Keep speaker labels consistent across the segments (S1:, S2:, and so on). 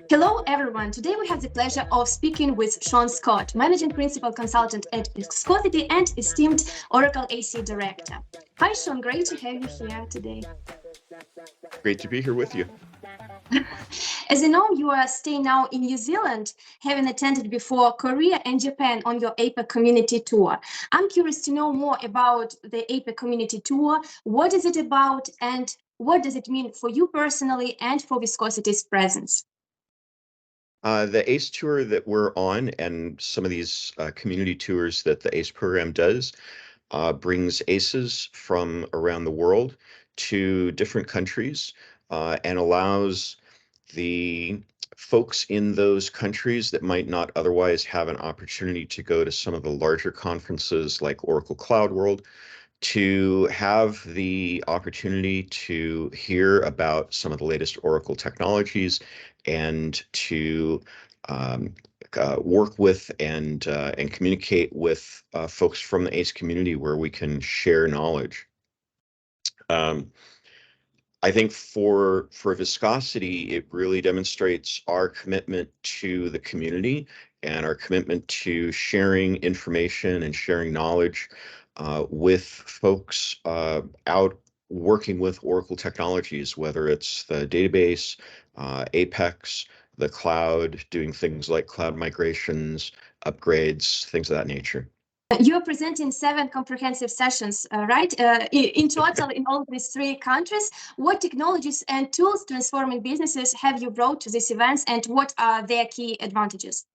S1: Hello, everyone. Today we have the pleasure of speaking with Sean Scott, Managing Principal Consultant at Viscosity and esteemed Oracle AC Director. Hi, Sean. Great to have you here today.
S2: Great to be here with you.
S1: As you know, you are staying now in New Zealand, having attended before Korea and Japan on your APAC Community Tour. I'm curious to know more about the APAC Community Tour. What is it about, and what does it mean for you personally and for Viscosity's presence?
S2: The ACE tour that we're on, and some of these community tours that the ACE program does, brings ACEs from around the world to different countries and allows the folks in those countries that might not otherwise have an opportunity to go to some of the larger conferences like Oracle Cloud World to have the opportunity to hear about some of the latest Oracle technologies and to work with and communicate with folks from the ACE community where we can share knowledge. I think for Viscosity, it really demonstrates our commitment to the community and our commitment to sharing information and sharing knowledge with folks out working with Oracle technologies, whether it's the database, Apex, the cloud, doing things like cloud migrations, upgrades, things of that nature.
S1: You are presenting 7 comprehensive sessions, right? In total, in all of these 3 countries, what technologies and tools transforming businesses have you brought to these events, and what are their key advantages?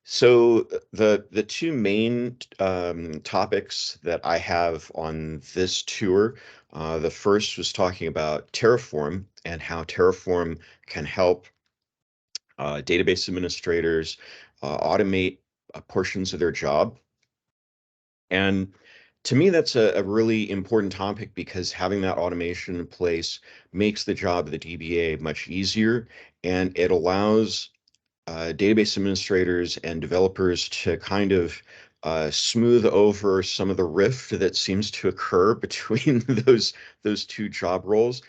S2: So the 2 main topics that I have on this tour, the first was talking about Terraform and how Terraform can help database administrators automate portions of their job. And to me, that's a really important topic because having that automation in place makes the job of the DBA much easier, and it allows database administrators and developers to kind of smooth over some of the rift that seems to occur between those 2 job roles.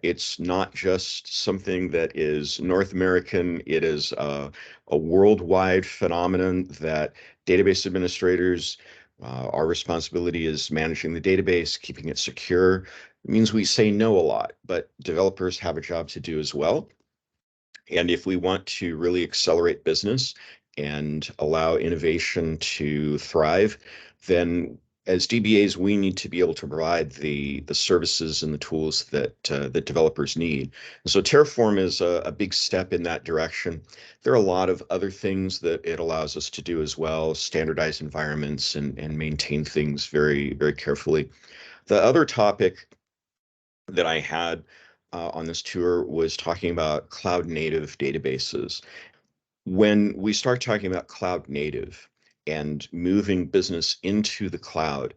S2: It's not just something that is North American. It is a worldwide phenomenon that database administrators, our responsibility is managing the database, keeping it secure. It means we say no a lot, but developers have a job to do as well. And if we want to really accelerate business and allow innovation to thrive, then as DBAs, we need to be able to provide the services and the tools that that developers need. And so Terraform is a big step in that direction. There are a lot of other things that it allows us to do as well, standardize environments and maintain things very, very carefully. The other topic that I had on this tour was talking about cloud native databases. When we start talking about cloud native and moving business into the cloud,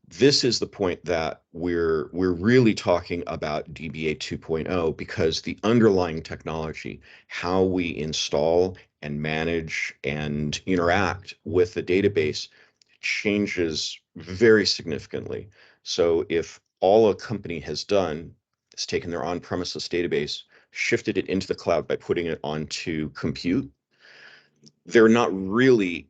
S2: this is the point that we're really talking about DBA 2.0 because the underlying technology, how we install and manage and interact with the database changes very significantly. So if all a company has done is taken their on-premises database, shifted it into the cloud by putting it onto compute, they're not really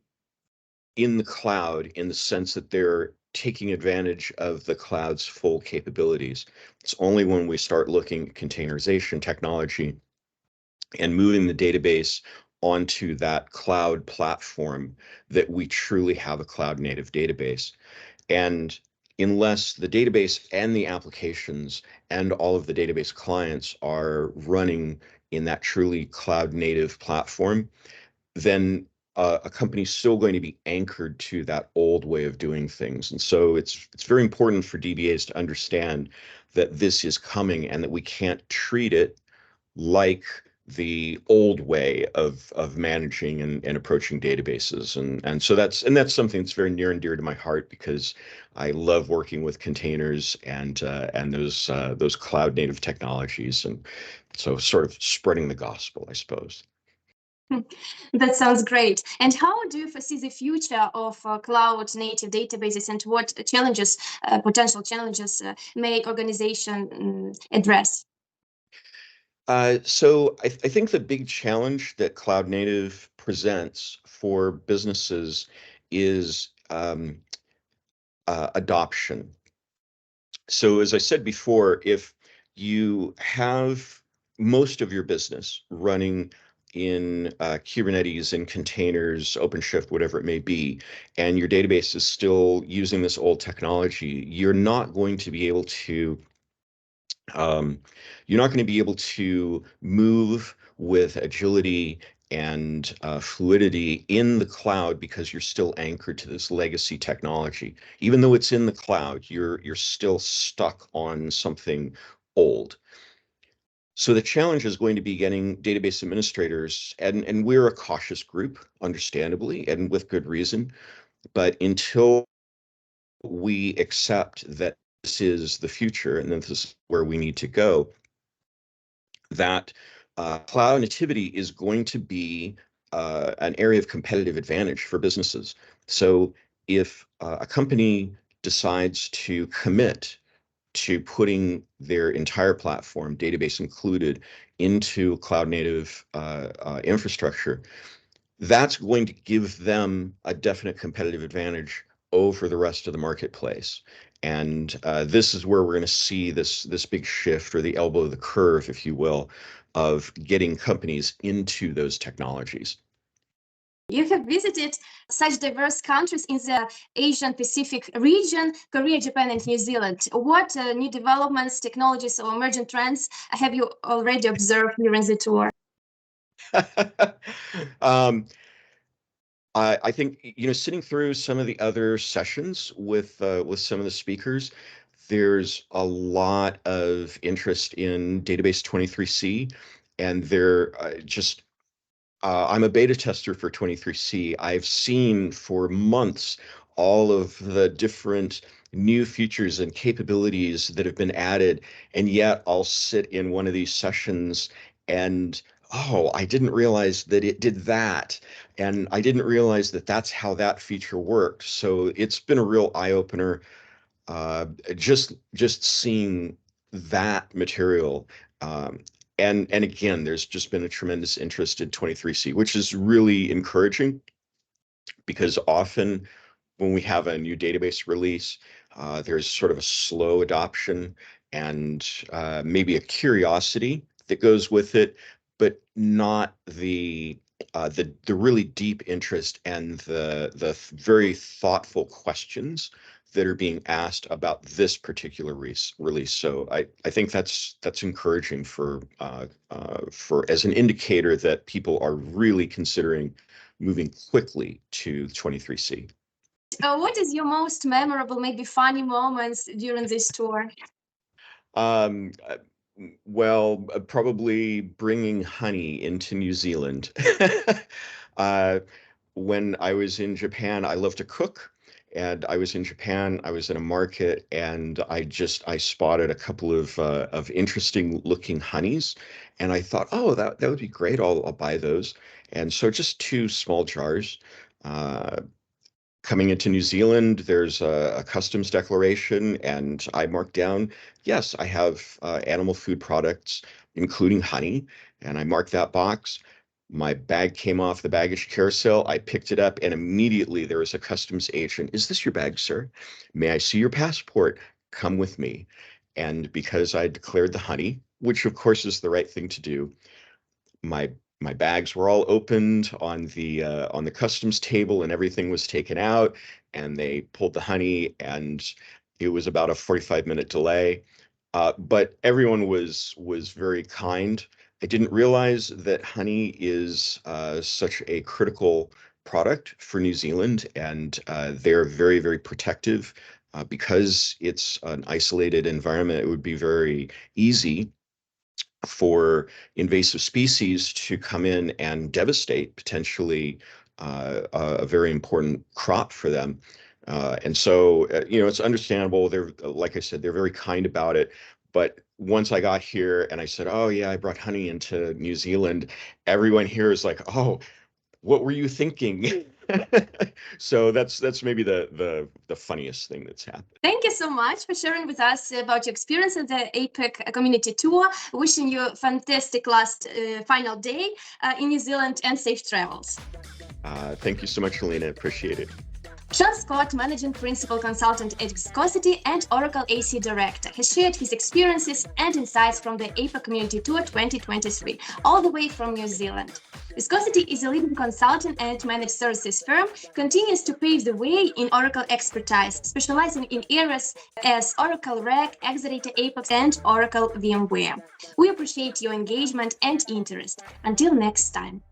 S2: in the cloud in the sense that they're taking advantage of the cloud's full capabilities. It's only when we start looking at containerization technology and moving the database onto that cloud platform that we truly have a cloud native database. And unless the database and the applications and all of the database clients are running in that truly cloud native platform, then a company's still going to be anchored to that old way of doing things. And so it's very important for DBAs to understand that this is coming and that we can't treat it like the old way of managing and approaching databases. And so that's something that's very near and dear to my heart because I love working with containers and those cloud native technologies. And so sort of spreading the gospel, I suppose.
S1: That sounds great. And how do you foresee the future of cloud native databases, and what challenges, potential challenges, may organization address?
S2: So I think the big challenge that cloud native presents for businesses is adoption. So as I said before, if you have most of your business running in Kubernetes and containers, OpenShift, whatever it may be, and your database is still using this old technology, um, you're not going to be able to move with agility and fluidity in the cloud because you're still anchored to this legacy technology. Even though it's in the cloud, you're still stuck on something old. So the challenge is going to be getting database administrators, and we're a cautious group, understandably, and with good reason. But until we accept that this is the future and that this is where we need to go, that cloud nativity is going to be an area of competitive advantage for businesses. So if a company decides to commit to putting their entire platform, database included, into cloud native infrastructure, that's going to give them a definite competitive advantage over the rest of the marketplace. And this is where we're going to see this big shift, or the elbow of the curve, if you will, of getting companies into those technologies.
S1: You have visited such diverse countries in the Asian Pacific region, Korea, Japan, and New Zealand. What new developments, technologies, or emerging trends have you already observed during the tour?
S2: um, I think, sitting through some of the other sessions with some of the speakers, there's a lot of interest in database 23C, and I'm a beta tester for 23C. I've seen for months all of the different new features and capabilities that have been added, and yet I'll sit in one of these sessions and, oh, I didn't realize that it did that, and I didn't realize that that's how that feature worked. So it's been a real eye-opener, just seeing that material. Um, and again, there's just been a tremendous interest in 23C, which is really encouraging, because often when we have a new database release, there's sort of a slow adoption and maybe a curiosity that goes with it, but not the really deep interest and the very thoughtful questions that are being asked about this particular release. So I think that's encouraging for as an indicator that people are really considering moving quickly to 23C.
S1: What is your most memorable, maybe funny moments during this tour?
S2: Um, uh, well, probably bringing honey into New Zealand. Uh, when I was in Japan, I love to cook. And I was in Japan, I was in a market, and I spotted a couple of interesting looking honeys, and I thought, oh, that would be great. I'll buy those. And so just two small jars. Uh, Coming into New Zealand, there's a customs declaration, and I marked down, yes, I have animal food products, including honey, and I marked that box. My bag came off the baggage carousel. I picked it up, and immediately there was a customs agent. Is this your bag, sir? May I see your passport? Come with me. And because I declared the honey, which of course is the right thing to do, my my bags were all opened on the customs table, and everything was taken out, and they pulled the honey, and it was about a 45-minute delay. But everyone was very kind. I didn't realize that honey is such a critical product for New Zealand, and they're very, very protective. Because it's an isolated environment, it would be very easy for invasive species to come in and devastate potentially a very important crop for them. And so, it's understandable. They're, like I said, they're very kind about it. But once I got here and I said, oh, yeah, I brought honey into New Zealand, everyone here is like, oh, what were you thinking? So that's maybe the funniest thing that's happened.
S1: Thank you so much for sharing with us about your experience at the APAC Community Tour. Wishing you a fantastic last final day in New Zealand and safe travels.
S2: Thank you so much, Helena. Appreciate it.
S1: Sean Scott, Managing Principal Consultant at Viscosity and Oracle AC Director, has shared his experiences and insights from the APAC Community Tour 2023, all the way from New Zealand. Viscosity is a leading consulting and managed services firm, continues to pave the way in Oracle expertise, specializing in areas as Oracle RAC, Exadata APAC, and Oracle VMware. We appreciate your engagement and interest. Until next time.